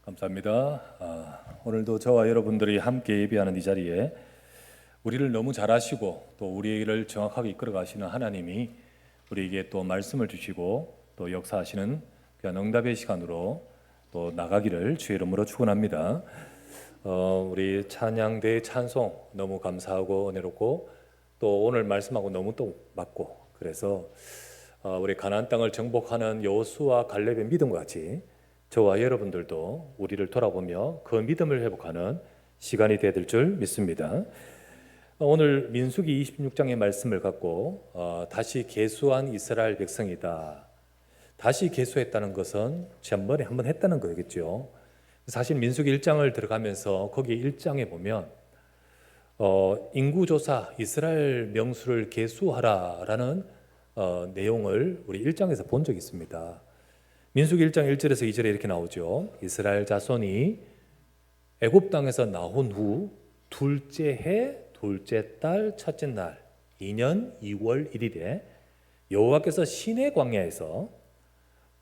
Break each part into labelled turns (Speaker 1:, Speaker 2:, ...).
Speaker 1: 감사합니다. 오늘도 저와 여러분들이 함께 예배하는 이 자리에 우리를 너무 잘 아시고 또 우리를 정확하게 이끌어 가시는 하나님이 우리에게 또 말씀을 주시고 또 역사하시는 귀한 응답의 시간으로 또 나가기를 주의 이름으로 축원합니다. 우리 찬양대 찬송 너무 감사하고 은혜롭고 또 오늘 말씀하고 너무 또 맞고, 그래서 우리 가나안 땅을 정복하는 여호수아 갈렙의 믿음과 같이 저와 여러분들도 우리를 돌아보며 그 믿음을 회복하는 시간이 되야 될 줄 믿습니다. 오늘 민수기 26장의 말씀을 갖고 다시 계수한 이스라엘 백성이다. 다시 계수했다는 것은 지난번에 한번 했다는 거겠죠. 사실 민수기 1장을 들어가면서 거기 1장에 보면 인구조사 이스라엘 명수를 계수하라라는 내용을 우리 1장에서 본 적이 있습니다. 민수기 1장 1절에서 2절에 이렇게 나오죠. 이스라엘 자손이 애굽 땅에서 나온 후 둘째 해 둘째 달 첫째 날 2년 2월 1일에 여호와께서 시내 광야에서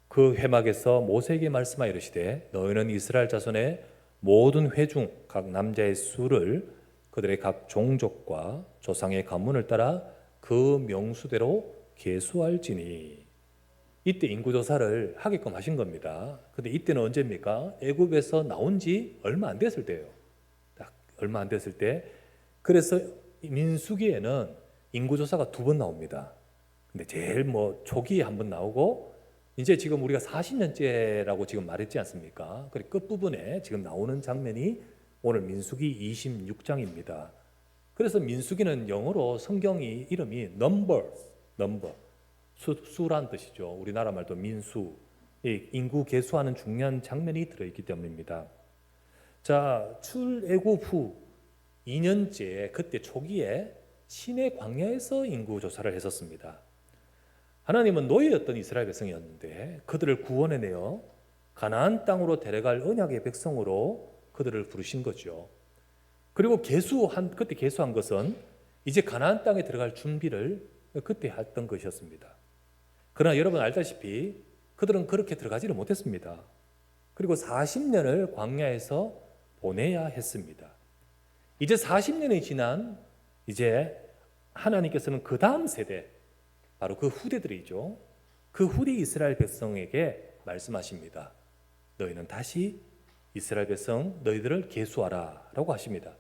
Speaker 1: 그 회막에서 모세에게 말씀하여 이르시되 너희는 이스라엘 자손의 모든 회중 각 남자의 수를 그들의 각 종족과 조상의 가문을 따라 그 명수대로 계수할지니. 이때 인구조사를 하게끔 하신 겁니다. 근데 이때는 언제입니까? 애굽에서 나온 지 얼마 안 됐을 때예요. 딱 얼마 안 됐을 때. 그래서 민수기에는 인구조사가 2번 나옵니다. 근데 제일 초기에 한 번 나오고, 이제 지금 우리가 40년째라고 지금 말했지 않습니까? 그리고 끝부분에 지금 나오는 장면이 오늘 민수기 26장입니다. 그래서 민수기는 영어로 성경이 이름이 넘버 수란 뜻이죠. 우리나라 말도 민수, 인구 계수하는 중요한 장면이 들어있기 때문입니다. 자, 출애굽 후 2년째 그때 초기에 시내 광야에서 인구 조사를 했었습니다. 하나님은 노예였던 이스라엘 백성이었는데 그들을 구원해내어 가나안 땅으로 데려갈 언약의 백성으로 그들을 부르신 거죠. 그리고 그때 계수한 것은 이제 가나안 땅에 들어갈 준비를 그때 했던 것이었습니다. 그러나 여러분 알다시피 그들은 그렇게 들어가지를 못했습니다. 그리고 40년을 광야에서 보내야 했습니다. 이제 40년이 지난 이제 하나님께서는 그 다음 세대, 바로 그 후대들이죠. 그 후대 이스라엘 백성에게 말씀하십니다. 너희는 다시 이스라엘 백성 너희들을 계수하라 라고 하십니다.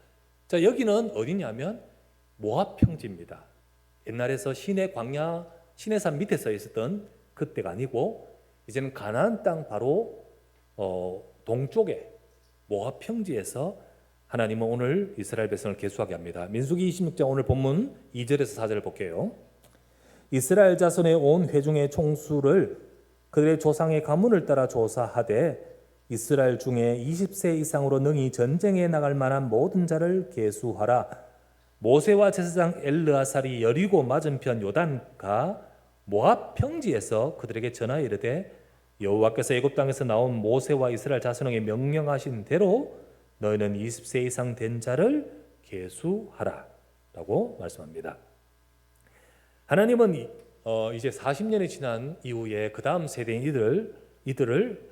Speaker 1: 자, 여기는 어디냐면 모압 평지입니다. 옛날에서 시내산 밑에서 있었던 그때가 아니고 이제는 가나안 땅 바로 동쪽에 모압 평지에서 하나님은 오늘 이스라엘 백성을 계수하게 합니다. 민수기 26장 오늘 본문 2절에서 4절을 볼게요. 이스라엘 자손의 온 회중의 총수를 그들의 조상의 가문을 따라 조사하되 이스라엘 중에 20세 이상으로 능히 전쟁에 나갈 만한 모든 자를 계수하라. 모세와 제사장 엘르아살이 여리고 맞은편 요단가 모압 평지에서 그들에게 전하여 이르되 여호와께서 애굽 땅에서 나온 모세와 이스라엘 자손에게 명령하신 대로 너희는 20세 이상 된 자를 계수하라 라고 말씀합니다. 하나님은 이제 40년이 지난 이후에 그 다음 세대인 이들을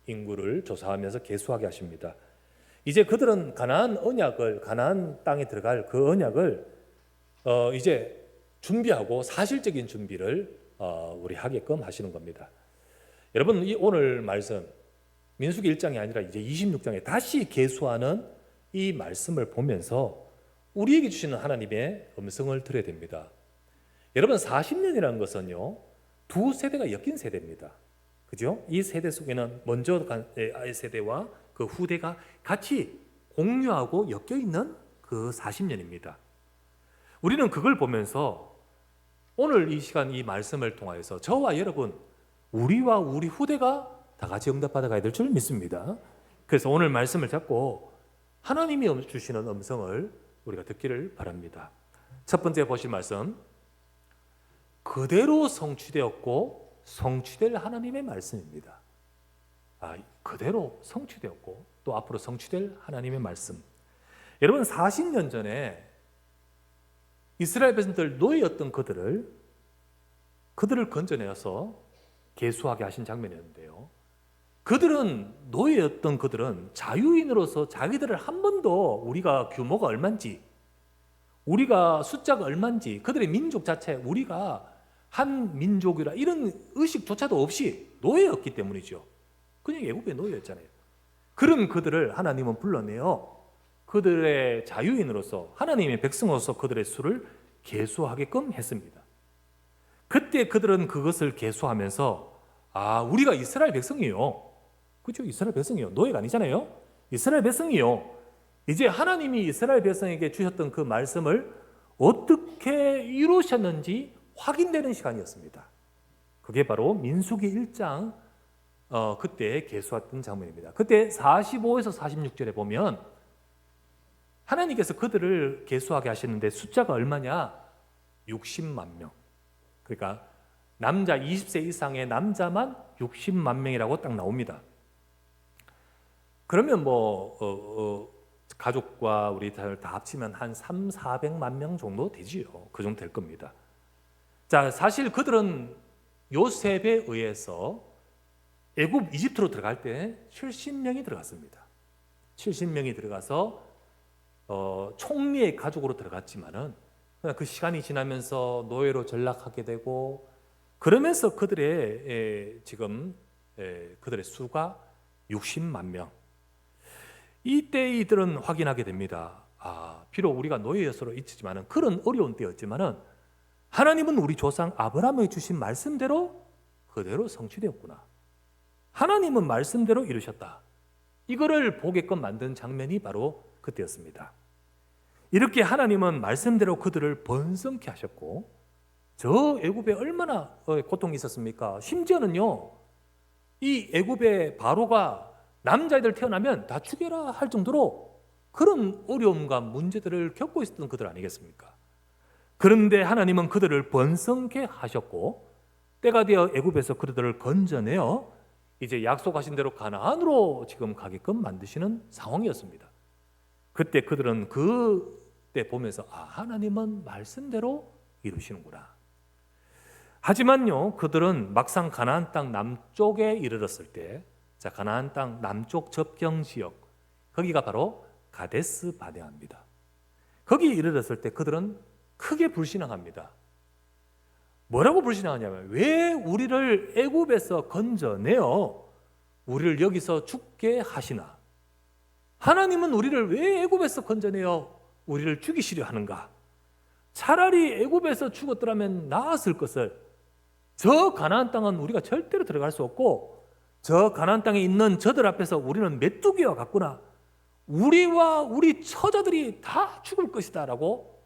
Speaker 1: 인구를 조사하면서 계수하게 하십니다. 이제 그들은 가나안 땅에 들어갈 그 언약을 이제 준비하고 사실적인 준비를 우리 하게끔 하시는 겁니다. 여러분, 이 오늘 말씀 민수기 1장이 아니라 이제 26장에 다시 계수하는 이 말씀을 보면서 우리에게 주시는 하나님의 음성을 들어야 됩니다. 여러분, 40년이라는 것은요 2세대가 엮인 세대입니다. 그죠? 이 세대 속에는 먼저 간 세대와 그 후대가 같이 공유하고 엮여 있는 그 40년입니다. 우리는 그걸 보면서 오늘 이 시간 이 말씀을 통하여서 저와 여러분, 우리와 우리 후대가 다 같이 응답받아 가야 될 줄 믿습니다. 그래서 오늘 말씀을 잡고 하나님이 주시는 음성을 우리가 듣기를 바랍니다. 첫 번째 보실 말씀, 그대로 성취되었고 성취될 하나님의 말씀입니다. 그대로 성취되었고 또 앞으로 성취될 하나님의 말씀. 여러분, 40년 전에 이스라엘 백성들 노예였던 그들을 건져내어서 계수하게 하신 장면이었는데요. 그들은 노예였던 그들은 자유인으로서 자기들을 한 번도 우리가 규모가 얼마인지, 우리가 숫자가 얼마인지, 그들의 민족 자체 우리가 한 민족이라 이런 의식조차도 없이 노예였기 때문이죠. 그냥 애굽의 노예였잖아요. 그런 그들을 하나님은 불러내어 그들의 자유인으로서 하나님의 백성으로서 그들의 수를 계수하게끔 했습니다. 그때 그들은 그것을 계수하면서 우리가 이스라엘 백성이에요. 그렇죠? 이스라엘 백성이에요. 노예가 아니잖아요. 이스라엘 백성이에요. 이제 하나님이 이스라엘 백성에게 주셨던 그 말씀을 어떻게 이루셨는지 확인되는 시간이었습니다. 그게 바로 민수기 1장 그때 계수했던 장면입니다. 그때 45에서 46절에 보면 하나님께서 그들을 계수하게 하시는데 숫자가 얼마냐? 60만 명. 그러니까 남자 20세 이상의 남자만 60만 명이라고 딱 나옵니다. 그러면 가족과 우리 다 합치면 한 300~400만 명 정도 되지요. 그 정도 될 겁니다. 자, 사실 그들은 요셉에 의해서 애굽 이집트로 들어갈 때 70명이 들어갔습니다. 70명이 들어가서 총리의 가족으로 들어갔지만은 그 시간이 지나면서 노예로 전락하게 되고 그러면서 그들의 그들의 수가 60만 명. 이때 이들은 확인하게 됩니다. 비록 우리가 노예였으로 있지만은 그런 어려운 때였지만은 하나님은 우리 조상 아브라함에 주신 말씀대로 그대로 성취되었구나. 하나님은 말씀대로 이루셨다. 이거를 보게끔 만든 장면이 바로 그때였습니다. 이렇게 하나님은 말씀대로 그들을 번성케 하셨고 저 애굽에 얼마나 고통이 있었습니까? 심지어는요, 이 애굽의 바로가 남자애들 태어나면 다 죽여라 할 정도로 그런 어려움과 문제들을 겪고 있었던 그들 아니겠습니까? 그런데 하나님은 그들을 번성케 하셨고 때가 되어 애굽에서 그들을 건져내어 이제 약속하신 대로 가나안으로 지금 가게끔 만드시는 상황이었습니다. 그때 그들은 그때 보면서 하나님은 말씀대로 이루시는구나. 하지만요, 그들은 막상 가나안 땅 남쪽에 이르렀을 때, 자, 가나안 땅 남쪽 접경 지역, 거기가 바로 가데스 바네아입니다. 거기에 이르렀을 때 그들은 크게 불신앙합니다. 뭐라고 불신앙하냐면, 왜 우리를 애굽에서 건져내어 우리를 여기서 죽게 하시나? 하나님은 우리를 왜 애굽에서 건져내어 우리를 죽이시려 하는가? 차라리 애굽에서 죽었더라면 나았을 것을. 저 가나안 땅은 우리가 절대로 들어갈 수 없고 저 가나안 땅에 있는 저들 앞에서 우리는 메뚜기와 같구나. 우리와 우리 처자들이 다 죽을 것이다 라고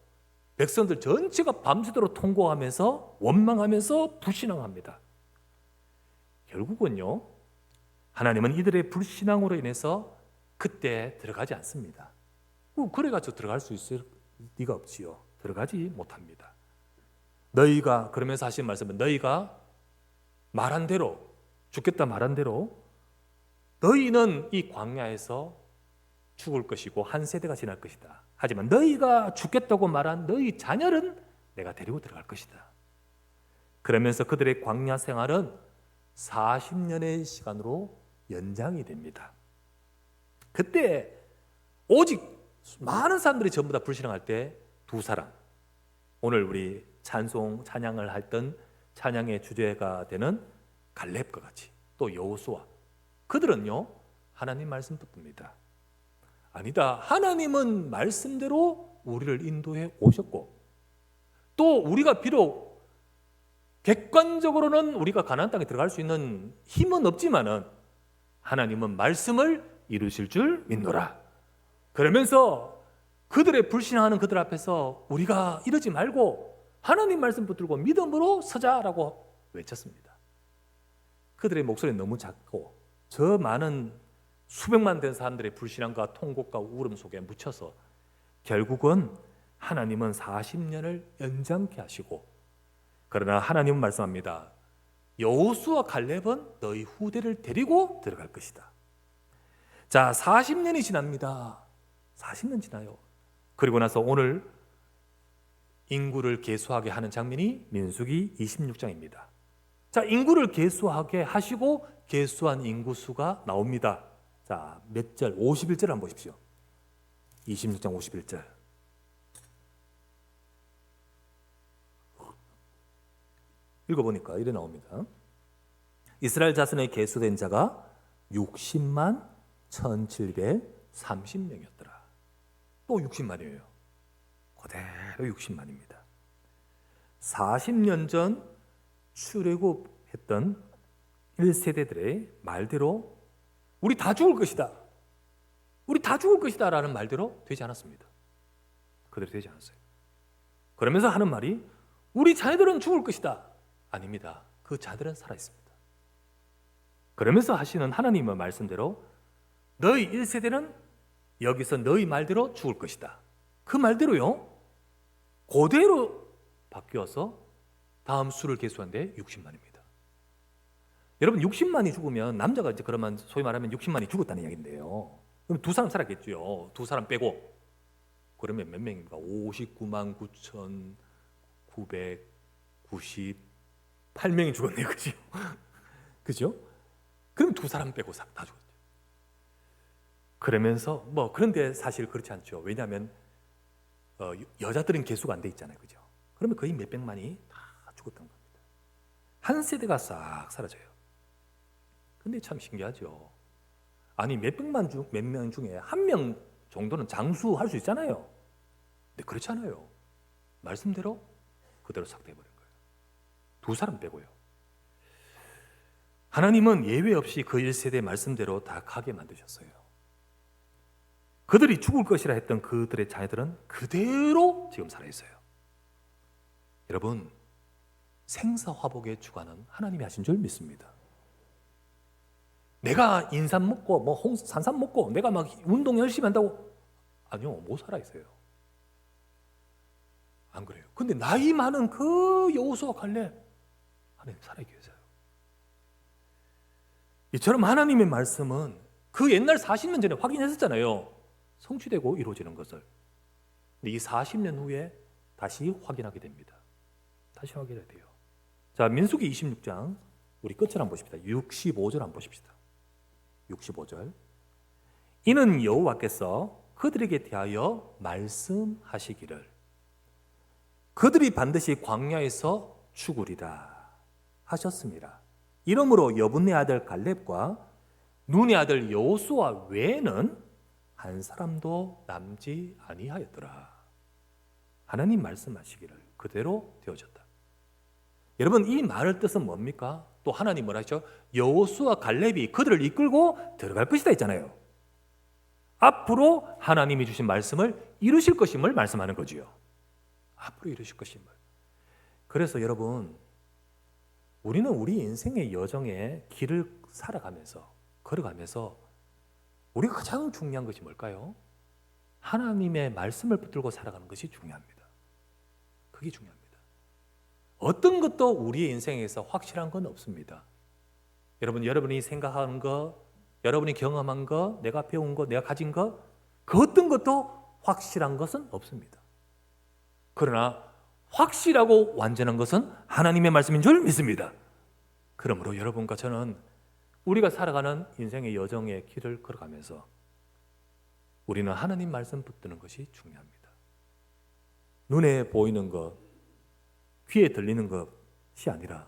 Speaker 1: 백성들 전체가 밤새도록 통곡하면서 원망하면서 불신앙합니다. 결국은요, 하나님은 이들의 불신앙으로 인해서 그때 들어가지 않습니다. 그래가지고 들어갈 수 있을 리가 없지요. 들어가지 못합니다. 너희가, 그러면서 하신 말씀은 너희가 말한 대로, 죽겠다 말한 대로 너희는 이 광야에서 죽을 것이고 한 세대가 지날 것이다. 하지만 너희가 죽겠다고 말한 너희 자녀는 내가 데리고 들어갈 것이다. 그러면서 그들의 광야 생활은 40년의 시간으로 연장이 됩니다. 그때 오직 많은 사람들이 전부 다 불신앙할 때 두 사람, 오늘 우리 찬양을 했던 찬양의 주제가 되는 갈렙과 같이 또 여호수아, 그들은요 하나님 말씀 붙듭니다. 아니다, 하나님은 말씀대로 우리를 인도해 오셨고 또 우리가 비록 객관적으로는 우리가 가나안 땅에 들어갈 수 있는 힘은 없지만은 하나님은 말씀을 이루실 줄 믿노라. 그러면서 그들의 불신하는 그들 앞에서 우리가 이러지 말고 하나님 말씀 붙들고 믿음으로 서자라고 외쳤습니다. 그들의 목소리는 너무 작고 저 많은 수백만 된 사람들의 불신앙과 통곡과 울음 속에 묻혀서 결국은 하나님은 40년을 연장케 하시고, 그러나 하나님은 말씀합니다. 여호수아 갈렙은 너희 후대를 데리고 들어갈 것이다. 자, 40년이 지납니다. 40년 지나요. 그리고 나서 오늘 인구를 계수하게 하는 장면이 민수기 26장입니다. 자, 인구를 계수하게 하시고 계수한 인구수가 나옵니다. 자, 몇 절? 51절 한번 보십시오. 26장 51절. 읽어보니까 이래 나옵니다. 이스라엘 자손의 계수된 자가 60만 1730명이었더라. 또 60만이에요. 그대로 60만입니다. 40년 전 출애굽했던 1세대들의 말대로 우리 다 죽을 것이다. 우리 다 죽을 것이다 라는 말대로 되지 않았습니다. 그대로 되지 않았어요. 그러면서 하는 말이 우리 자녀들은 죽을 것이다. 아닙니다. 그 자들은 살아있습니다. 그러면서 하시는 하나님의 말씀대로 너희 1세대는 여기서 너희 말대로 죽을 것이다. 그 말대로요. 그대로 바뀌어서 다음 수를 계수한데 60만입니다. 여러분 60만이 죽으면 남자가 이제 그러면 소위 말하면 60만이 죽었다는 이야기인데요. 그럼 두 사람 살았겠죠. 두 사람 빼고. 그러면 몇 명입니까? 59만 9,998명이 죽었네요. 그죠? 그죠? 그럼 두 사람 빼고 다 죽었죠. 그러면서 그런데 사실 그렇지 않죠. 왜냐하면 여자들은 계수가 안 돼 있잖아요. 그죠? 그러면 거의 몇백만이 다 죽었던 겁니다. 한 세대가 싹 사라져요. 근데 참 신기하죠. 아니 몇 명 중에 한 명 정도는 장수할 수 있잖아요. 근데 그렇지 않아요. 말씀대로 그대로 삭제해버린 거예요. 두 사람 빼고요. 하나님은 예외 없이 그 1세대 말씀대로 다 가게 만드셨어요. 그들이 죽을 것이라 했던 그들의 자녀들은 그대로 지금 살아있어요. 여러분, 생사화복의 주관은 하나님이 하신 줄 믿습니다. 내가 인삼 먹고 산삼 먹고 내가 막 운동 열심히 한다고 아니요, 못 살아있어요. 안 그래요. 근데 나이 많은 그 여호수아 갈렙 하나님 살아있게 해서요. 이처럼 하나님의 말씀은 그 옛날 40년 전에 확인했었잖아요. 성취되고 이루어지는 것을. 근데 이 40년 후에 다시 확인하게 됩니다. 다시 확인해야 돼요. 자, 민수기 26장 우리 끝을 한번 보십시다. 65절 한번 보십시다. 65절. 이는 여호와께서 그들에게 대하여 말씀하시기를 그들이 반드시 광야에서 죽으리라 하셨습니다. 이러므로 여분네 아들 갈렙과 눈의 아들 여호수아 외에는 한 사람도 남지 아니하였더라. 하나님 말씀하시기를 그대로 되어졌다. 여러분, 이 말의 뜻은 뭡니까? 또 하나님 뭐라 하시죠? 여호수아 갈렙이 그들을 이끌고 들어갈 것이다 했잖아요. 앞으로 하나님이 주신 말씀을 이루실 것임을 말씀하는 거지요. 앞으로 이루실 것임을. 그래서 여러분, 우리는 우리 인생의 여정의 길을 걸어가면서 우리가 가장 중요한 것이 뭘까요? 하나님의 말씀을 붙들고 살아가는 것이 중요합니다. 그게 중요합니다. 어떤 것도 우리의 인생에서 확실한 건 없습니다. 여러분이 생각하는 거, 여러분이 경험한 거, 내가 배운 거, 내가 가진 거, 그 어떤 것도 확실한 것은 없습니다. 그러나 확실하고 완전한 것은 하나님의 말씀인 줄 믿습니다. 그러므로 여러분과 저는 우리가 살아가는 인생의 여정의 길을 걸어가면서 우리는 하나님 말씀 붙드는 것이 중요합니다. 눈에 보이는 것, 귀에 들리는 것이 아니라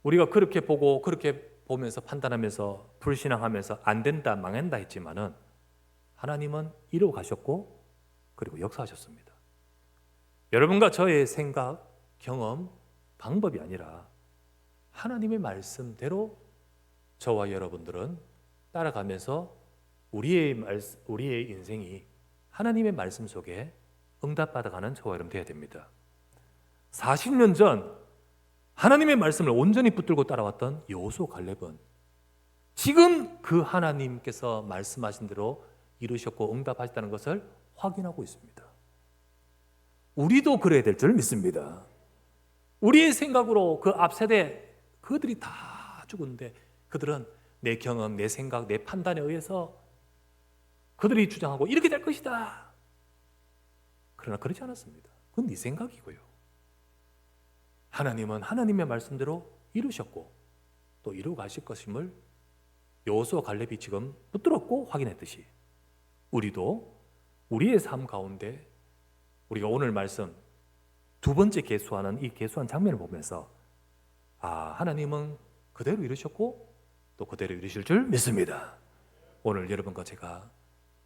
Speaker 1: 우리가 그렇게 보고 그렇게 보면서 판단하면서 불신앙하면서 안 된다, 망한다 했지만은 하나님은 이루어 가셨고 그리고 역사하셨습니다. 여러분과 저의 생각, 경험, 방법이 아니라 하나님의 말씀대로 저와 여러분들은 따라가면서 우리의 인생이 하나님의 말씀 속에 응답받아가는 저와 여러분 되어야 됩니다. 40년 전 하나님의 말씀을 온전히 붙들고 따라왔던 여호수아 갈렙은 지금 그 하나님께서 말씀하신 대로 이루셨고 응답하셨다는 것을 확인하고 있습니다. 우리도 그래야 될 줄 믿습니다. 우리의 생각으로 그 앞세대 그들이 다 죽었는데 그들은 내 경험, 내 생각, 내 판단에 의해서 그들이 주장하고 이렇게 될 것이다. 그러나 그렇지 않았습니다. 그건 네 생각이고요. 하나님은 하나님의 말씀대로 이루셨고 또 이루어 가실 것임을 여호수아 갈렙이 지금 붙들었고 확인했듯이 우리도 우리의 삶 가운데 우리가 오늘 말씀 두 번째 계수하는 이 계수한 장면을 보면서 하나님은 그대로 이루셨고 또 그대로 이루실 줄 믿습니다. 오늘 여러분과 제가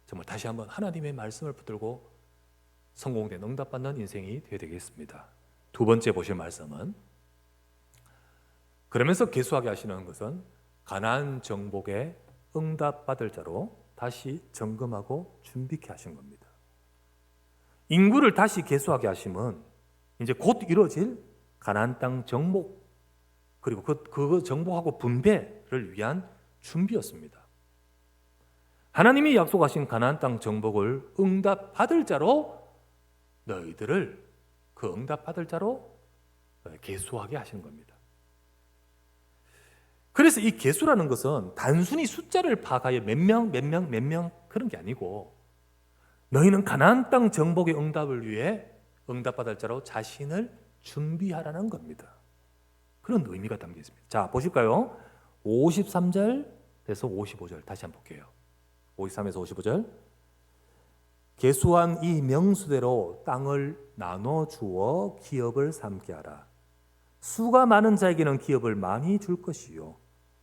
Speaker 1: 정말 다시 한번 하나님의 말씀을 붙들고 성공된 응답받는 인생이 되어야 되겠습니다. 두 번째 보실 말씀은 그러면서 계수하게 하시는 것은 가나안 정복의 응답받을 자로 다시 점검하고 준비케 하신 겁니다. 인구를 다시 계수하게 하심은 이제 곧 이루어질 가나안 땅 정복 그리고 그 정복하고 분배를 위한 준비였습니다. 하나님이 약속하신 가나안 땅 정복을 응답받을 자로 너희들을 그 응답받을 자로 계수하게 하시는 겁니다. 그래서 이 계수라는 것은 단순히 숫자를 파악하여 몇 명 그런 게 아니고 너희는 가나안 땅 정복의 응답을 위해 응답받을 자로 자신을 준비하라는 겁니다. 그런 의미가 담겨 있습니다. 자, 보실까요? 53절에서 55절 다시 한번 볼게요. 53에서 55절. 계수한 이 명수대로 땅을 나눠 주어 기업을 삼게 하라. 수가 많은 자에게는 기업을 많이 줄 것이요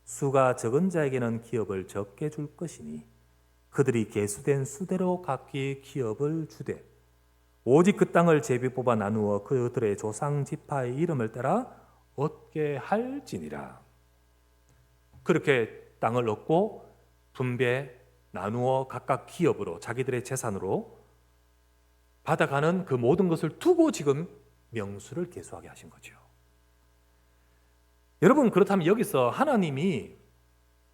Speaker 1: 수가 적은 자에게는 기업을 적게 줄 것이니 그들이 계수된 수대로 각기 기업을 주되 오직 그 땅을 제비 뽑아 나누어 그들의 조상 지파의 이름을 따라 얻게 할지니라. 그렇게 땅을 얻고 분배 나누어 각각 기업으로 자기들의 재산으로 받아가는 그 모든 것을 두고 지금 명수를 계수하게 하신 거죠. 여러분, 그렇다면 여기서 하나님이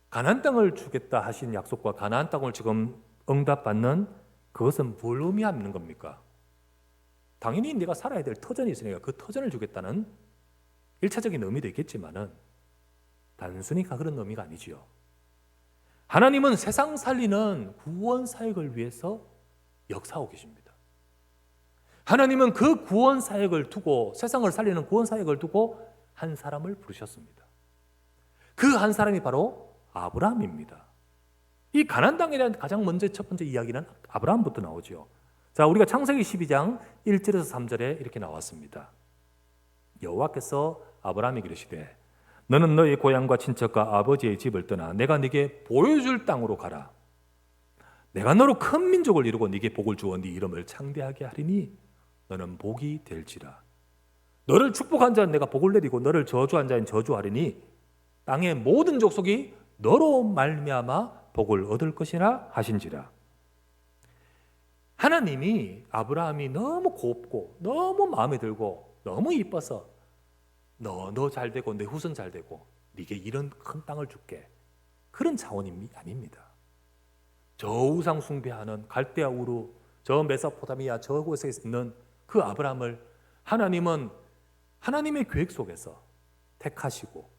Speaker 1: 가나안 땅을 주겠다 하신 약속과 가나안 땅을 지금 응답받는 그것은 뭘 의미하는 겁니까? 당연히 내가 살아야 될 터전이 있으니까 그 터전을 주겠다는 1차적인 의미도 있겠지만은 단순히 그런 의미가 아니지요. 하나님은 세상 살리는 구원 사역을 위해서 역사하고 계십니다. 하나님은 그 구원 사역을 두고 세상을 살리는 구원 사역을 두고 한 사람을 부르셨습니다. 그 한 사람이 바로 아브라함입니다. 이 가나안 땅에 대한 가장 먼저 첫 번째 이야기는 아브라함부터 나오죠. 자, 우리가 창세기 12장 1절에서 3절에 이렇게 나왔습니다. 여호와께서 아브라함에게 이르시되 너는 너의 고향과 친척과 아버지의 집을 떠나 내가 네게 보여줄 땅으로 가라. 내가 너로 큰 민족을 이루고 네게 복을 주어 네 이름을 창대하게 하리니 너는 복이 될지라. 너를 축복한 자는 내가 복을 내리고 너를 저주한 자는 저주하리니 땅의 모든 족속이 너로 말미암아 복을 얻을 것이라 하신지라. 하나님이 아브라함이 너무 곱고 너무 마음에 들고 너무 이뻐서 너 잘 되고 내 후손 잘 되고 네게 이런 큰 땅을 줄게 그런 차원이 아닙니다. 저 우상 숭배하는 갈대아 우루 저 메소포타미아 저곳에 있는 그 아브라함을 하나님은 하나님의 계획 속에서 택하시고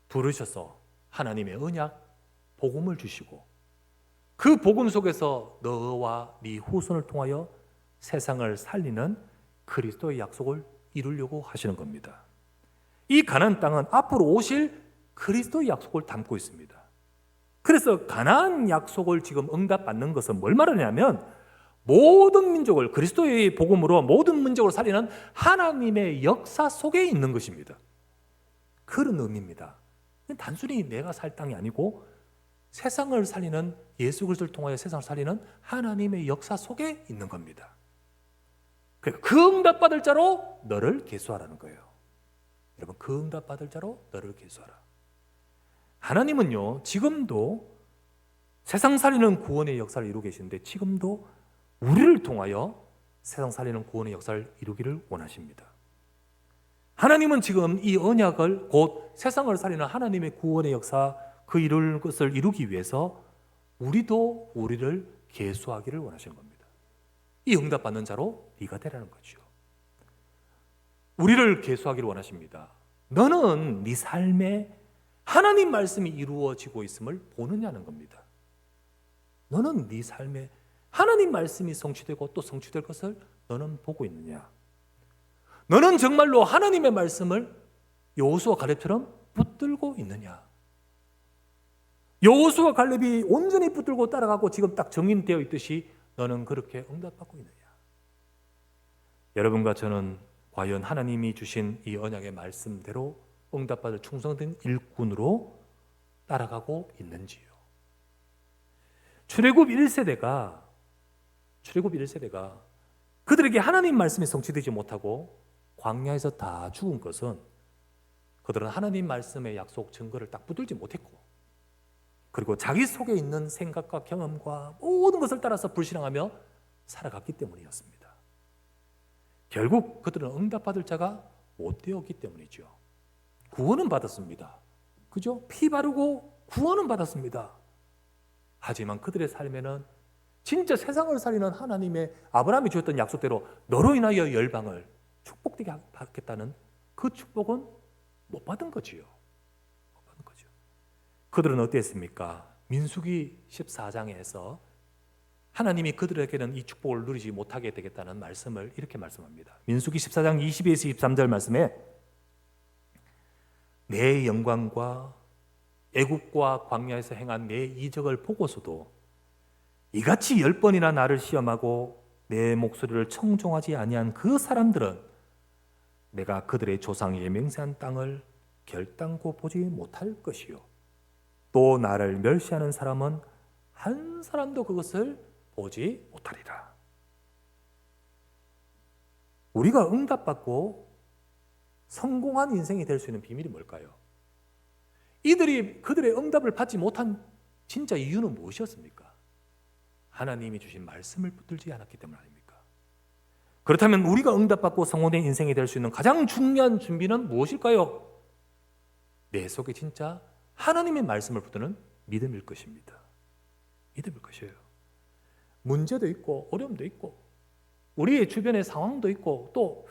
Speaker 1: 부르셔서 하나님의 언약 복음을 주시고 그 복음 속에서 너와 네 후손을 통하여 세상을 살리는 그리스도의 약속을 이루려고 하시는 겁니다. 이 가나안 땅은 앞으로 오실 그리스도의 약속을 담고 있습니다. 그래서 가나안 약속을 지금 응답받는 것은 뭘 말하냐면 모든 민족을 그리스도의 복음으로 모든 민족을 살리는 하나님의 역사 속에 있는 것입니다. 그런 의미입니다. 단순히 내가 살 땅이 아니고 세상을 살리는 예수 그리스도를 통하여 세상을 살리는 하나님의 역사 속에 있는 겁니다. 그 응답받을 자로 너를 계수하라는 거예요. 여러분, 그 응답받을 자로 너를 계수하라. 하나님은요 지금도 세상 살리는 구원의 역사를 이루고 계시는데 지금도 우리를 통하여 세상 살리는 구원의 역사를 이루기를 원하십니다. 하나님은 지금 이 언약을 곧 세상을 살리는 하나님의 구원의 역사 그 이룰 것을 이루기 위해서 우리도 우리를 계수하기를 원하시는 겁니다. 이 응답받는 자로 네가 되라는 거죠. 우리를 계수하기를 원하십니다. 너는 네 삶에 하나님 말씀이 이루어지고 있음을 보느냐는 겁니다. 너는 네 삶에 하나님 말씀이 성취되고 또 성취될 것을 너는 보고 있느냐? 너는 정말로 하나님의 말씀을 여호수아 갈렙처럼 붙들고 있느냐? 여호수아 갈렙이 온전히 붙들고 따라가고 지금 딱 정인되어 있듯이 너는 그렇게 응답받고 있느냐? 여러분과 저는 과연 하나님이 주신 이 언약의 말씀대로 응답받을 충성된 일꾼으로 따라가고 있는지요? 출애굽 1세대가 그들에게 하나님 말씀이 성취되지 못하고 광야에서 다 죽은 것은 그들은 하나님 말씀의 약속 증거를 딱 붙들지 못했고, 그리고 자기 속에 있는 생각과 경험과 모든 것을 따라서 불신앙하며 살아갔기 때문이었습니다. 결국 그들은 응답받을 자가 못 되었기 때문이죠. 구원은 받았습니다. 그죠? 피 바르고 구원은 받았습니다. 하지만 그들의 삶에는 진짜 세상을 살리는 하나님의 아브라함이 주었던 약속대로 너로 인하여 열방을 축복되게 받겠다는 그 축복은 못 받은 거지요. 못 받은 거죠. 그들은 어땠습니까? 민수기 14장에서 하나님이 그들에게는 이 축복을 누리지 못하게 되겠다는 말씀을 이렇게 말씀합니다. 민수기 14장 22에서 23절 말씀에 내 영광과 애굽과 광야에서 행한 내 이적을 보고서도 이같이 10번이나 나를 시험하고 내 목소리를 청종하지 아니한 그 사람들은 내가 그들의 조상에게 맹세한 땅을 결단코 보지 못할 것이요, 또 나를 멸시하는 사람은 한 사람도 그것을 보지 못하리라. 우리가 응답받고 성공한 인생이 될 수 있는 비밀이 뭘까요? 이들이 그들의 응답을 받지 못한 진짜 이유는 무엇이었습니까? 하나님이 주신 말씀을 붙들지 않았기 때문 아닙니까? 그렇다면 우리가 응답받고 성공된 인생이 될 수 있는 가장 중요한 준비는 무엇일까요? 내 속에 진짜 하나님의 말씀을 붙드는 믿음일 것입니다. 믿음일 것이에요. 문제도 있고 어려움도 있고 우리의 주변의 상황도 있고 또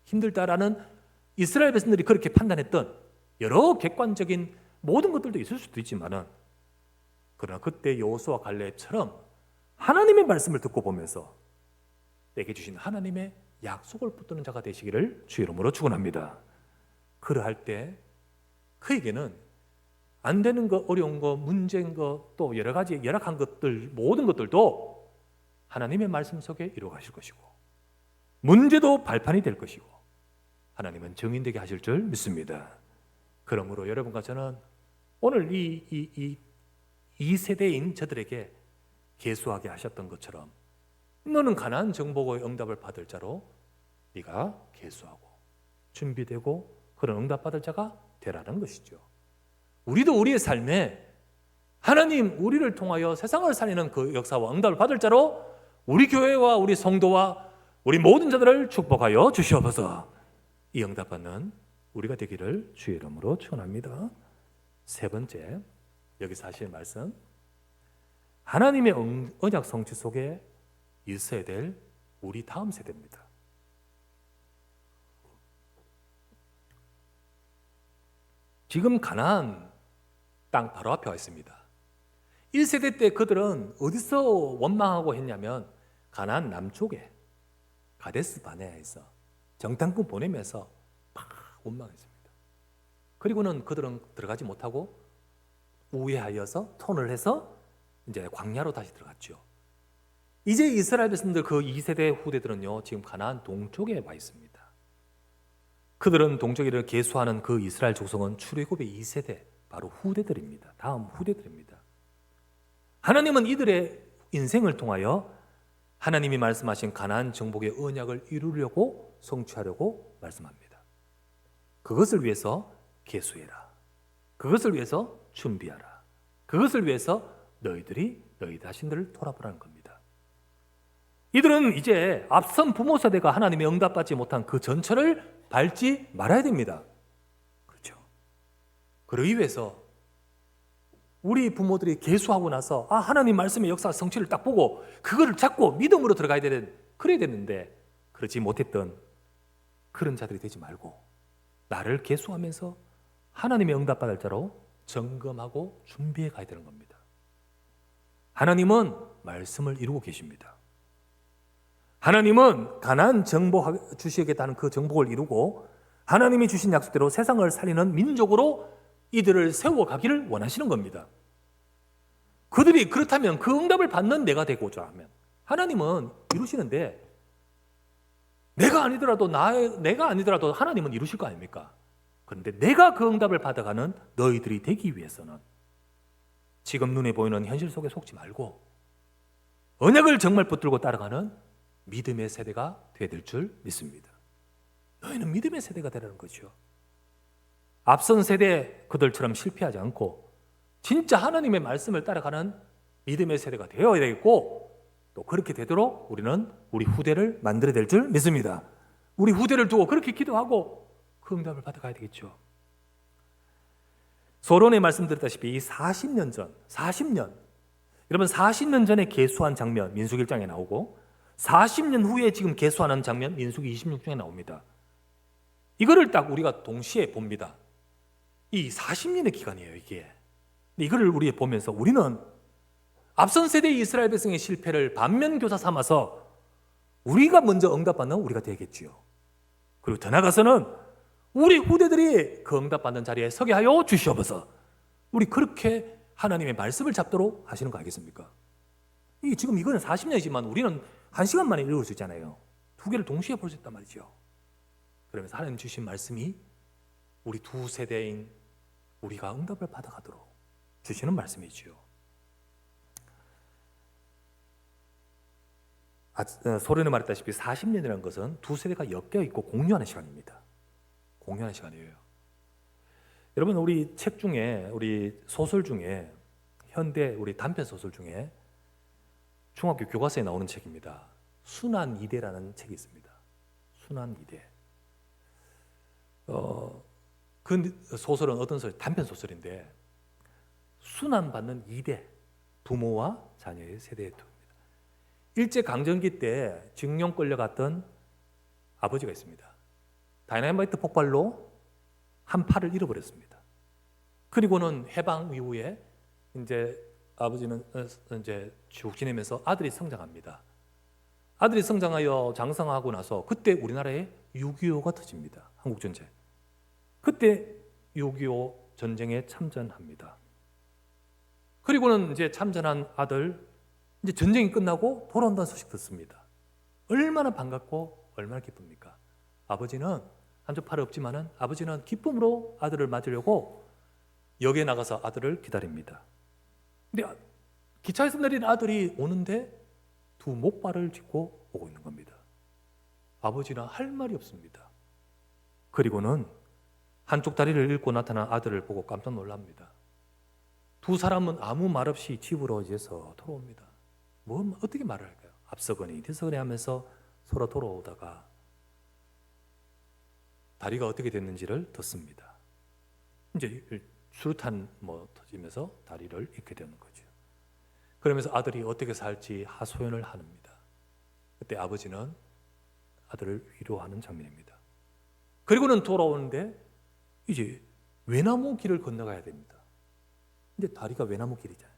Speaker 1: 힘들다라는 이스라엘 백성들이 그렇게 판단했던 여러 객관적인 모든 것들도 있을 수도 있지만은, 그러나 그때 여호수아 갈렙처럼 하나님의 말씀을 듣고 보면서 내게 주신 하나님의 약속을 붙드는 자가 되시기를 주의 이름으로 축원합니다. 그러할 때 그에게는 안 되는 거, 어려운 거, 문제인 거, 또 여러 가지 열악한 것들, 모든 것들도 하나님의 말씀 속에 이루어가실 것이고, 문제도 발판이 될 것이고, 하나님은 정인되게 하실 줄 믿습니다. 그러므로 여러분과 저는 오늘 이 세대인 저들에게 계수하게 하셨던 것처럼 너는 가나안 정복의 응답을 받을 자로 네가 계수하고 준비되고 그런 응답 받을 자가 되라는 것이죠. 우리도 우리의 삶에 하나님 우리를 통하여 세상을 살리는 그 역사와 응답을 받을 자로 우리 교회와 우리 성도와 우리 모든 자들을 축복하여 주시옵소서. 이 응답 받는 우리가 되기를 주의 이름으로 축원합니다. 세 번째, 여기서 하실 말씀, 하나님의 언약 성취 속에 있어야 될 우리 다음 세대입니다. 지금 가나안 땅 바로 앞에 와 있습니다. 1세대 때 그들은 어디서 원망하고 했냐면 가나안 남쪽에 가데스 바네아에서 정탐꾼 보내면서 막 원망했습니다. 그리고는 그들은 들어가지 못하고 우회하여서 턴을 해서 이제 광야로 다시 들어갔죠. 이제 이스라엘 백성들 그 2세대 후대들은요 지금 가나안 동쪽에 와 있습니다. 그들은 동쪽에 계수하는 그 이스라엘 족속은 출애굽의 2세대 바로 후대들입니다. 다음 후대들입니다. 하나님은 이들의 인생을 통하여 하나님이 말씀하신 가나안 정복의 언약을 이루려고 성취하려고 말씀합니다. 그것을 위해서 계수해라. 그것을 위해서 준비하라. 그것을 위해서 너희 자신들을 돌아보라는 겁니다. 이들은 이제 앞선 부모 세대가 하나님의 응답받지 못한 그 전철을 밟지 말아야 됩니다. 그렇죠. 그러기 위해서 우리 부모들이 계수하고 나서 하나님 말씀의 역사 성취를 딱 보고 그거를 잡고 믿음으로 들어가야 그래야 되는데 그렇지 못했던 그런 자들이 되지 말고 나를 계수하면서 하나님의 응답받을 자로 점검하고 준비해 가야 되는 겁니다. 하나님은 말씀을 이루고 계십니다. 하나님은 가나안 정복 주시겠다는 그 정복을 이루고 하나님이 주신 약속대로 세상을 살리는 민족으로 이들을 세워가기를 원하시는 겁니다. 그들이 그렇다면 그 응답을 받는 내가 되고자 하면 하나님은 이루시는데 내가 아니더라도 하나님은 이루실 거 아닙니까? 그런데 내가 그 응답을 받아가는 너희들이 되기 위해서는 지금 눈에 보이는 현실 속에 속지 말고 언약을 정말 붙들고 따라가는 믿음의 세대가 되어야 될 줄 믿습니다. 너희는 믿음의 세대가 되라는 거죠. 앞선 세대 그들처럼 실패하지 않고 진짜 하나님의 말씀을 따라가는 믿음의 세대가 되어야 되겠고 또 그렇게 되도록 우리는 우리 후대를 만들어야 될 줄 믿습니다. 우리 후대를 두고 그렇게 기도하고 그 응답을 받아가야 되겠죠. 서론에 말씀드렸다시피 40년 전, 40년 여러분 40년 전에 계수한 장면 민수기 1장에 나오고 40년 후에 지금 계수하는 장면 민수기 26장에 나옵니다. 이거를 딱 우리가 동시에 봅니다. 이 40년의 기간이에요, 이게. 이거를 우리 보면서 우리는 앞선 세대의 이스라엘 백성의 실패를 반면교사 삼아서 우리가 먼저 응답받는 우리가 되겠지요. 그리고 더 나아가서는 우리 후대들이 그 응답받는 자리에 서게 하여 주시옵소서. 우리 그렇게 하나님의 말씀을 잡도록 하시는 거 알겠습니까? 지금 이거는 40년이지만 우리는 1시간 만에 읽을 수 있잖아요. 두 개를 동시에 볼 수 있단 말이죠. 그러면서 하나님 주신 말씀이 우리 두 세대인 우리가 응답을 받아가도록 주시는 말씀이지요. 소련에 말했다시피 40년이라는 것은 두 세대가 엮여 있고 공유하는 시간입니다. 공유하는 시간이에요. 여러분 우리 책 중에 우리 소설 중에 현대 우리 단편 소설 중에 중학교 교과서에 나오는 책입니다. 순환이대라는 책이 있습니다. 순환이대. 그 소설은 어떤 소설? 단편 소설인데 순환받는 이대, 부모와 자녀의 세대의 두입니다. 일제강점기 때 징용 끌려갔던 아버지가 있습니다. 다이나마이트 폭발로 한 팔을 잃어버렸습니다. 그리고는 해방 이후에 이제 아버지는 이제 쭉 지내면서 아들이 성장합니다. 아들이 성장하여 장성하고 나서 그때 우리나라에 6.25가 터집니다. 한국전쟁. 그때 6.25 전쟁에 참전합니다. 그리고는 이제 참전한 아들, 이제 전쟁이 끝나고 돌아온다는 소식 듣습니다. 얼마나 반갑고 얼마나 기쁩니까? 아버지는 한쪽 팔이 없지만은 아버지는 기쁨으로 아들을 맞으려고 역에 나가서 아들을 기다립니다. 근데 기차에서 내린 아들이 오는데 두 목발을 짚고 오고 있는 겁니다. 아버지는 할 말이 없습니다. 그리고는 한쪽 다리를 잃고 나타난 아들을 보고 깜짝 놀랍니다. 두 사람은 아무 말 없이 집으로 이제서 돌아옵니다. 어떻게 말을 할까요? 앞서거니 뒤서거니 하면서 서로 돌아오다가 다리가 어떻게 됐는지를 듣습니다. 이제 수류탄 터지면서 다리를 잃게 되는 거죠. 그러면서 아들이 어떻게 살지 하소연을 합니다. 그때 아버지는 아들을 위로하는 장면입니다. 그리고는 돌아오는데 이제 외나무 길을 건너가야 됩니다. 근데 다리가 외나무 길이잖아요.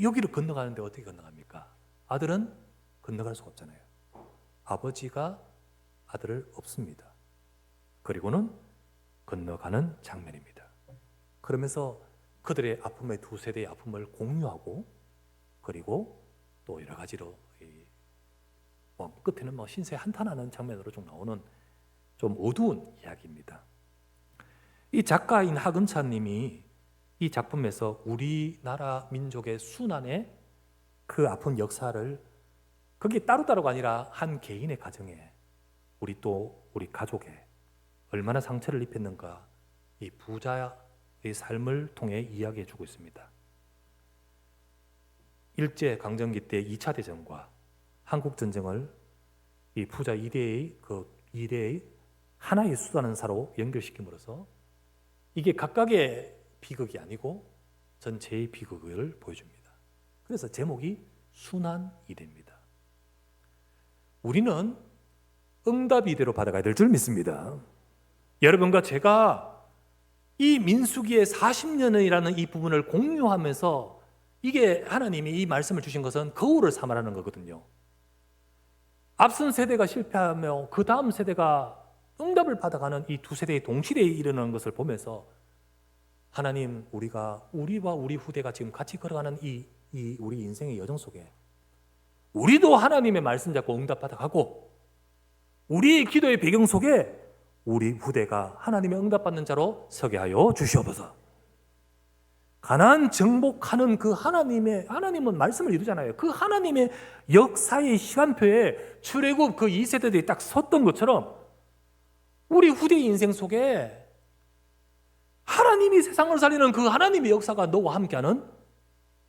Speaker 1: 여기를 건너가는데 어떻게 건너갑니까? 아들은 건너갈 수가 없잖아요. 아버지가 아들을 업습니다. 그리고는 건너가는 장면입니다. 그러면서 그들의 아픔의 두 세대의 아픔을 공유하고 그리고 또 여러 가지로 끝에는 신세 한탄하는 장면으로 좀 나오는 좀 어두운 이야기입니다. 이 작가인 하금찬 님이 이 작품에서 우리나라 민족의 순환의 그 아픈 역사를 그게 따로따로가 아니라 한 개인의 가정에 우리 가족에 얼마나 상처를 입혔는가 이 부자의 삶을 통해 이야기해 주고 있습니다. 일제강점기 때 2차 대전과 한국전쟁을 이 부자 2대의 하나의 수단사로 연결시킴으로써 이게 각각의 비극이 아니고 전체의 비극을 보여줍니다. 그래서 제목이 순환이대입니다. 우리는 응답 이대로 받아가야 될 줄 믿습니다. 여러분과 제가 이 민수기의 40년이라는 이 부분을 공유하면서 이게 하나님이 이 말씀을 주신 것은 거울을 삼으라는 거거든요. 앞선 세대가 실패하며 그 다음 세대가 응답을 받아가는 이 두 세대의 동시대에 이르는 것을 보면서 하나님, 우리와 우리 후대가 지금 같이 걸어가는 이 우리 인생의 여정 속에 우리도 하나님의 말씀 잡고 응답받아가고 우리의 기도의 배경 속에 우리 후대가 하나님의 응답받는 자로 서게 하여 주시옵소서. 가나안 정복하는 그 하나님은 말씀을 이루잖아요. 그 하나님의 역사의 시간표에 출애굽 그 2세대들이 딱 섰던 것처럼 우리 후대의 인생 속에 하나님이 세상을 살리는 그 하나님의 역사가 너와 함께하는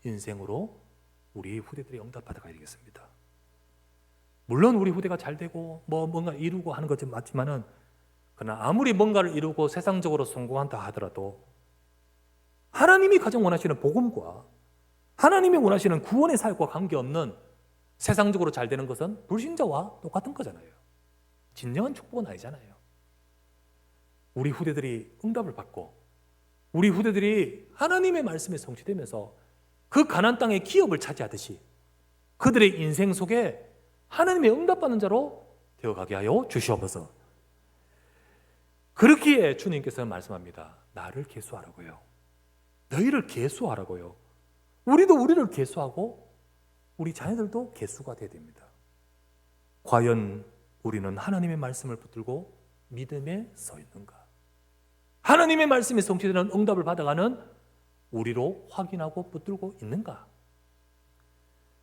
Speaker 1: 인생으로 우리 후대들이 응답받아가야 되겠습니다. 물론 우리 후대가 잘 되고 뭔가 이루고 하는 것은 맞지만은 그러나 아무리 뭔가를 이루고 세상적으로 성공한다 하더라도 하나님이 가장 원하시는 복음과 하나님이 원하시는 구원의 사역과 관계없는 세상적으로 잘 되는 것은 불신자와 똑같은 거잖아요. 진정한 축복은 아니잖아요. 우리 후대들이 응답을 받고 우리 후대들이 하나님의 말씀에 성취되면서 그 가나안 땅의 기업을 차지하듯이 그들의 인생 속에 하나님의 응답받는 자로 되어가게 하여 주시옵소서. 그렇기에 주님께서 말씀합니다. 나를 계수하라고요. 너희를 계수하라고요. 우리도 우리를 계수하고 우리 자녀들도 계수가 되어야 됩니다. 과연 우리는 하나님의 말씀을 붙들고 믿음에 서 있는가? 하나님의 말씀에 성취되는 응답을 받아가는 우리로 확인하고 붙들고 있는가?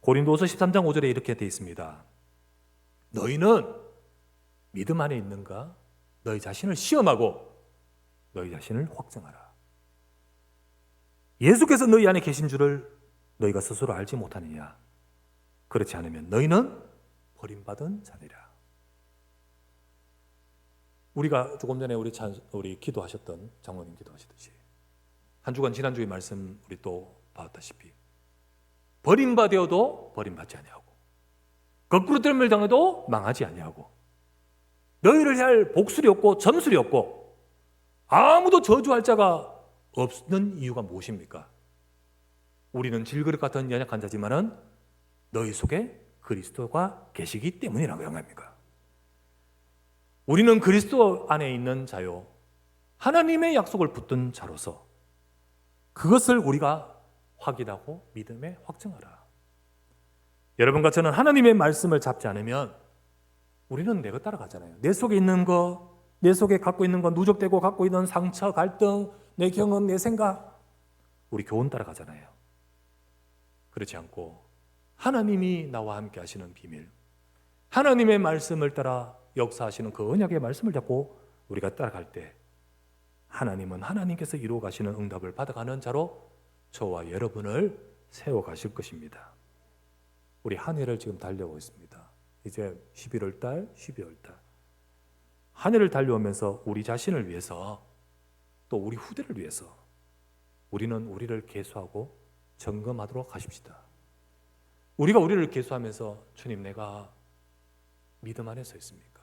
Speaker 1: 고린도후서 13장 5절에 이렇게 되어 있습니다. 너희는 믿음 안에 있는가? 너희 자신을 시험하고 너희 자신을 확증하라. 예수께서 너희 안에 계신 줄을 너희가 스스로 알지 못하느냐? 그렇지 않으면 너희는 버림받은 자들이라. 우리가 조금 전에 우리 기도하셨던 장로님 기도하시듯이 한 주간 지난주의 말씀 우리 또 봤다시피 버림받아도 버림받지 아니하고 거꾸로 뜸을 당해도 망하지 아니하고 너희를 향할 복술이 없고 점술이 없고 아무도 저주할 자가 없는 이유가 무엇입니까? 우리는 질그릇 같은 연약한 자지만은 너희 속에 그리스도가 계시기 때문이라고 영합니까? 우리는 그리스도 안에 있는 자요 하나님의 약속을 붙든 자로서 그것을 우리가 확인하고 믿음에 확증하라. 여러분과 저는 하나님의 말씀을 잡지 않으면 우리는 내 것 따라가잖아요. 내 속에 있는 거, 내 속에 갖고 있는 거, 누적되고 갖고 있는 상처, 갈등, 내 경험, 내 생각, 우리 교훈 따라가잖아요. 그렇지 않고 하나님이 나와 함께 하시는 비밀, 하나님의 말씀을 따라 역사하시는 그 언약의 말씀을 잡고 우리가 따라갈 때 하나님은 하나님께서 이루어 가시는 응답을 받아가는 자로 저와 여러분을 세워가실 것입니다. 우리 한 해를 지금 달려오고 있습니다. 이제 11월 달, 12월 달 한 해를 달려오면서 우리 자신을 위해서 또 우리 후대를 위해서 우리는 우리를 계수하고 점검하도록 하십시다. 우리가 우리를 계수하면서 주님, 내가 믿음 안에 서 있습니까?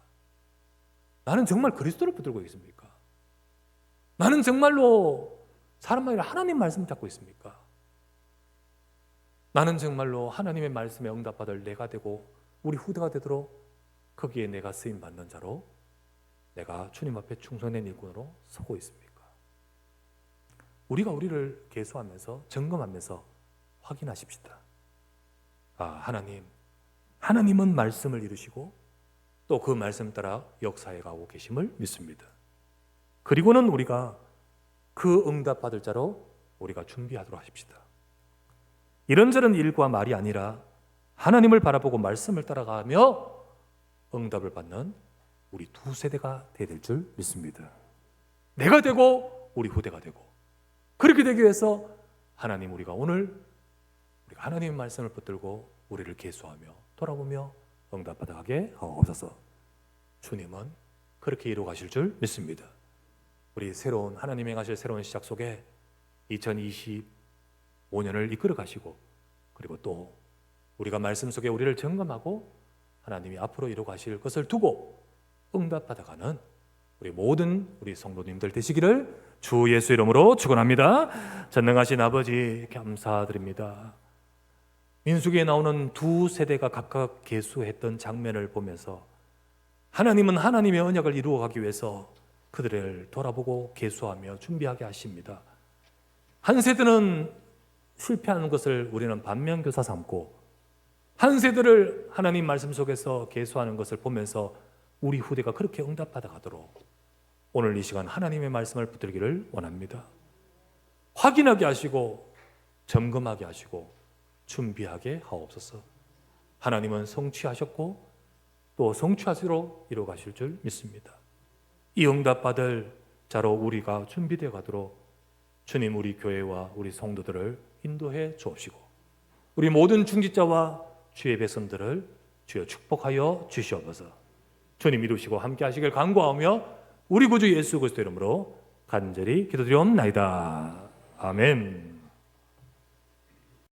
Speaker 1: 나는 정말 그리스도를 붙들고 있습니까? 나는 정말로 사람이 아니라 하나님 말씀 잡고 있습니까? 나는 정말로 하나님의 말씀에 응답받을 내가 되고 우리 후대가 되도록 거기에 내가 쓰임받는 자로 내가 주님 앞에 충성된 일꾼으로 서고 있습니까? 우리가 우리를 계수하면서 점검하면서 확인하십시다. 하나님은 말씀을 이루시고 또 그 말씀 따라 역사해 가고 계심을 믿습니다. 그리고는 우리가 그 응답받을 자로 우리가 준비하도록 하십시다. 이런저런 일과 말이 아니라 하나님을 바라보고 말씀을 따라가며 응답을 받는 우리 두 세대가 되어야 될 줄 믿습니다. 내가 되고 우리 후대가 되고 그렇게 되기 위해서 하나님, 우리가 하나님의 말씀을 붙들고 우리를 계수하며 돌아보며 응답받아가게 하옵소서. 주님은 그렇게 이루어 가실 줄 믿습니다. 우리 하나님의 가실 새로운 시작 속에 2025년을 이끌어 가시고 그리고 또 우리가 말씀 속에 우리를 점검하고 하나님이 앞으로 이루어 가실 것을 두고 응답받아가는 우리 모든 우리 성도님들 되시기를 주 예수 이름으로 축원합니다. 전능하신 아버지, 감사드립니다. 민수기에 나오는 두 세대가 각각 계수했던 장면을 보면서 하나님은 하나님의 언약을 이루어가기 위해서 그들을 돌아보고 계수하며 준비하게 하십니다. 한 세대는 실패하는 것을 우리는 반면교사 삼고, 한 세대를 하나님 말씀 속에서 계수하는 것을 보면서 우리 후대가 그렇게 응답받아 가도록 오늘 이 시간 하나님의 말씀을 붙들기를 원합니다. 확인하게 하시고 점검하게 하시고 준비하게 하옵소서. 하나님은 성취하셨고 또 성취하시도록 이루어가실 줄 믿습니다. 이 응답받을 자로 우리가 준비되어 가도록 주님 우리 교회와 우리 성도들을 인도해 주옵시고, 우리 모든 중직자와 주의 백성들을 주여 축복하여 주시옵소서. 주님 이루시고 함께 하시길 간구하며 우리 구주 예수 그리스도 이름으로 간절히 기도드리옵나이다. 아멘.